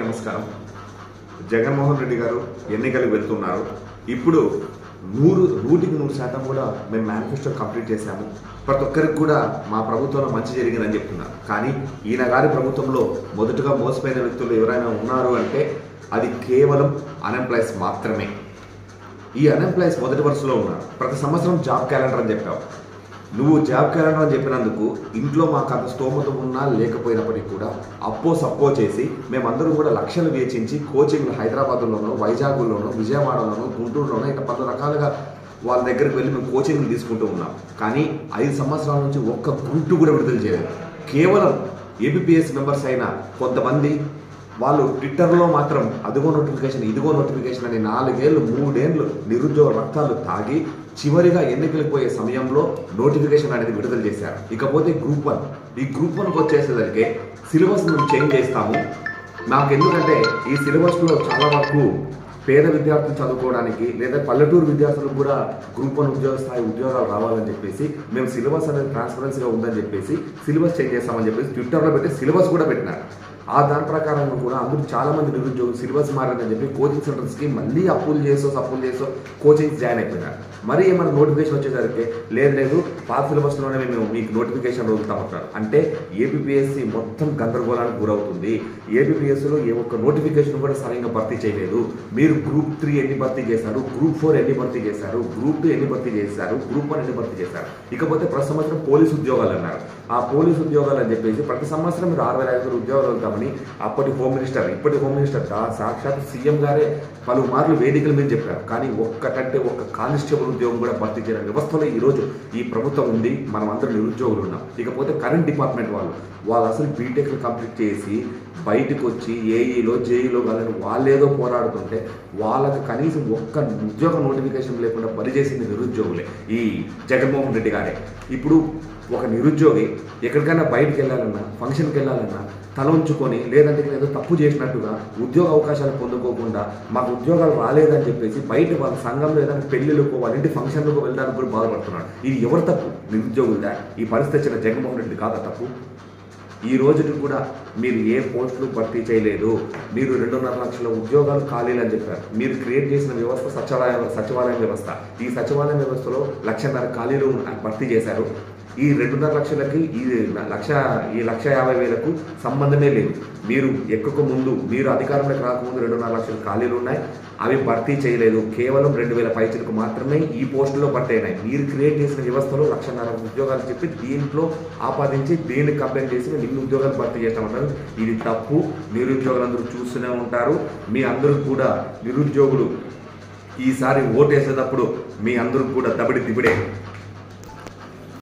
నమస్కారం. జగన్మోహన్ రెడ్డి గారు ఎన్నికలకు వెళ్తున్నారు. ఇప్పుడు 100% కూడా మేము మేనిఫెస్టో కంప్లీట్ చేశాము. ప్రతి ఒక్కరికి కూడా మా ప్రభుత్వంలో మంచి జరిగిందని చెప్తున్నారు. కానీ ఈయన గారి ప్రభుత్వంలో మొదటగా మోసపోయిన వ్యక్తులు ఎవరైనా ఉన్నారు అంటే అది కేవలం అన్ఎంప్లాయీస్ మాత్రమే. ఈ అన్ఎంప్లాయీస్ మొదటి వరుసలో ఉన్నారు. ప్రతి సంవత్సరం జాబ్ క్యాలెండర్ అని చెప్పావు. నువ్వు జాబ్ క్యాలెండర్ అని చెప్పినందుకు ఇంట్లో మాకు అంత స్తోమత ఉన్నా లేకపోయినప్పటికీ కూడా సప్పో చేసి మేమందరూ కూడా లక్షలు వేచించి కోచింగ్లు హైదరాబాద్లోనో, వైజాగ్లోనో, విజయవాడలోనో, గుంటూరులోనో ఇట్లా 10 రకాలుగా వాళ్ళ దగ్గరికి వెళ్ళి మేము కోచింగ్లు తీసుకుంటూ ఉన్నాం. కానీ 5 సంవత్సరాల నుంచి ఒక్క గుంటు కూడా విడుదల చేయలేదు. కేవలం ఏబిపిఎస్ మెంబర్స్ అయిన కొంతమంది వాళ్ళు ట్విట్టర్లో మాత్రం అదిగో నోటిఫికేషన్ ఇదిగో నోటిఫికేషన్ అని 4 ఏళ్ళు 3 ఏళ్ళు నిరుద్యోగ రక్తాలు తాగి చివరిగా ఎన్నికలకు పోయే సమయంలో నోటిఫికేషన్ అనేది విడుదల చేశారు. ఇకపోతే గ్రూప్ 1, ఈ గ్రూప్ 1కి వచ్చేసేసరికి సిలబస్ మేము చేంజ్ చేస్తాము. నాకు ఎందుకంటే ఈ సిలబస్లో చాలా వరకు పేద విద్యార్థులు చదువుకోవడానికి లేదా పల్లెటూరు విద్యార్థులకు కూడా గ్రూప్ 1 ఉద్యోగ స్థాయి ఉద్యోగాలు రావాలని చెప్పేసి మేము సిలబస్ అనేది ట్రాన్స్పరెన్సీగా ఉందని చెప్పేసి సిలబస్ చేంజ్ చేస్తామని చెప్పేసి ట్విట్టర్లో పెట్టి సిలబస్ కూడా పెట్టినారు. ఆ దాని ప్రకారంగా కూడా అందరూ చాలామంది నిరుద్యోగులు సిలబస్ మారిందని చెప్పి కోచింగ్ సెంటర్స్కి మళ్ళీ అప్పులు చేసో కోచింగ్స్ జాయిన్ అయిపోయినారు. మరి ఏమైనా నోటిఫికేషన్ వచ్చేసరికి లేదు పాత సిలబస్లోనే మేము మీకు నోటిఫికేషన్ వదులుతామంటారు. అంటే ఏపీపీఎస్సీ మొత్తం గందరగోళానికి గురవుతుంది. ఏపీపీఎస్సీలో ఏ ఒక్క నోటిఫికేషన్ కూడా సరిగ్గా భర్తీ చేయలేదు. మీరు గ్రూప్ 3 ఎన్ని భర్తీ చేశారు, గ్రూప్ 4 ఎన్ని భర్తీ చేశారు, గ్రూప్ 2 ఎన్ని భర్తీ చేశారు, గ్రూప్ 1 ఎన్ని భర్తీ చేశారు. ఇకపోతే ప్రతి సంవత్సరం పోలీసు ఉద్యోగాలు అన్నారు. ఆ పోలీసు ఉద్యోగాలు అని చెప్పేసి ప్రతి సంవత్సరం మీరు 6,500 ఉద్యోగాలు వెళ్తామని అప్పటి హోమ్ మినిస్టర్ ఇప్పటి హోమ్ మినిస్టర్ సాక్షాత్ సీఎం గారే పలుమార్లు వేదికల మీద చెప్పారు. కానీ ఒక్క కానిస్టేబుల్ ఉద్యోగం కూడా భర్తీ చేయడం వ్యవస్థలో ఈరోజు ఈ ప్రభుత్వం ఉంది. మనం అందరూ నిరుద్యోగులు ఉన్నాం. ఇకపోతే కరెంట్ డిపార్ట్మెంట్ వాళ్ళు అసలు బీటెక్లు కంప్లీట్ చేసి బయటకు వచ్చి ఏఈలో జేఈలో కానీ వాళ్ళేదో పోరాడుతుంటే వాళ్ళకి కనీసం ఒక్క ఉద్యోగ నోటిఫికేషన్ లేకుండా పనిచేసింది నిరుద్యోగులే ఈ జగన్మోహన్ రెడ్డి గారే. ఇప్పుడు ఒక నిరుద్యోగి ఎక్కడికైనా బయటకు వెళ్ళాలన్నా, ఫంక్షన్కి వెళ్ళాలన్నా తల ఉంచుకొని లేదంటే ఏదో తప్పు చేసినట్టుగా ఉద్యోగ అవకాశాలు పొందుకోకుండా మాకు ఉద్యోగాలు రాలేదని చెప్పేసి బయట వాళ్ళ సంఘంలో ఏదైనా పెళ్లిళ్ళకు వాళ్ళ ఇంటి ఫంక్షన్లకు వెళ్ళడానికి కూడా బాధపడుతున్నాడు. ఇది ఎవరు తప్పు? నిరుద్యోగులదా? ఈ పరిస్థితి వచ్చిన జగన్మోహన్ రెడ్డి కాదా తప్పు? ఈ రోజుకి కూడా మీరు ఏ పోస్టులు భర్తీ చేయలేదు. మీరు 2.5 లక్షల ఉద్యోగాలు ఖాళీలు అని చెప్పారు. మీరు క్రియేట్ చేసిన వ్యవస్థ సచివాలయం వ్యవస్థ. ఈ సచివాలయం వ్యవస్థలో 1,50,000 ఖాళీలు భర్తీ చేశారు. ఈ 2.5 లక్షలకి ఈ 1,50,000కు సంబంధమే లేదు. మీరు ఎక్కక ముందు, మీరు అధికారంలోకి రాకముందు 2.5 లక్షల ఖాళీలు ఉన్నాయి. అవి భర్తీ చేయలేదు. కేవలం 2,000 పైచలకు మాత్రమే ఈ పోస్టులో భర్తీ అయినాయి. మీరు క్రియేట్ చేసిన వ్యవస్థలో 1,50,000 ఉద్యోగాలు చెప్పి దీంట్లో ఆపాదించి దీన్ని కంప్లైంట్ చేసి మేము ఇన్ని ఉద్యోగాలు భర్తీ చేస్తామంటారు. ఇది తప్పు. నిరుద్యోగులందరూ చూస్తూనే ఉంటారు. మీ అందరూ కూడా నిరుద్యోగులు ఈసారి ఓటేసేటప్పుడు మీ అందరూ కూడా దబిడి దిబిడే.